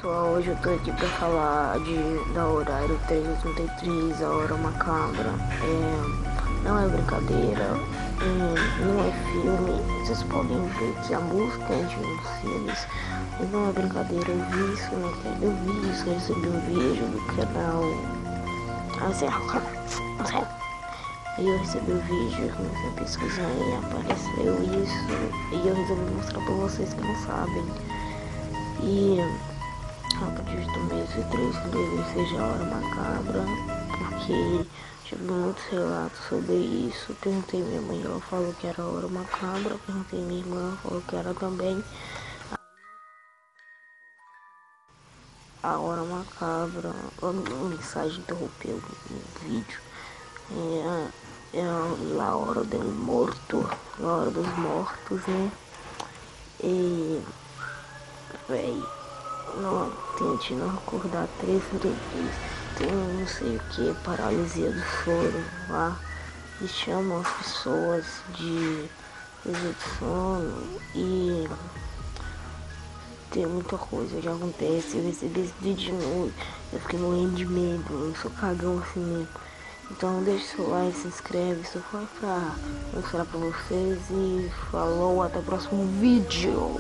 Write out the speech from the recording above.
pessoal, hoje eu tô aqui pra falar da Horário 383, a Hora Macabra. Não é brincadeira, não é filme. Vocês podem ver que a música é de uns filmes, mas não é brincadeira. Eu vi isso na internet, eu recebi um vídeo do canal. Aí eu recebi o vídeo, comecei a pesquisar e apareceu isso. E eu resolvi mostrar pra vocês que não sabem. E acredito mesmo que 3 seja a Hora Macabra, porque tive muitos relatos sobre isso. Perguntei minha mãe, ela falou que era a Hora Macabra. Perguntei minha irmã, ela falou que era também a Hora Macabra. A mensagem interrompeu o vídeo. É a hora do morto, a hora dos mortos, né? E, véi, não, tente não acordar 3 tem não sei o que, paralisia do sono lá, e chamam as pessoas de sono e tem muita coisa que acontece. Eu recebi esse vídeo de novo, eu fiquei morrendo de medo, eu sou cagão assim mesmo. Então deixa seu like, se inscreve, isso foi pra mostrar pra vocês e falou, até o próximo vídeo.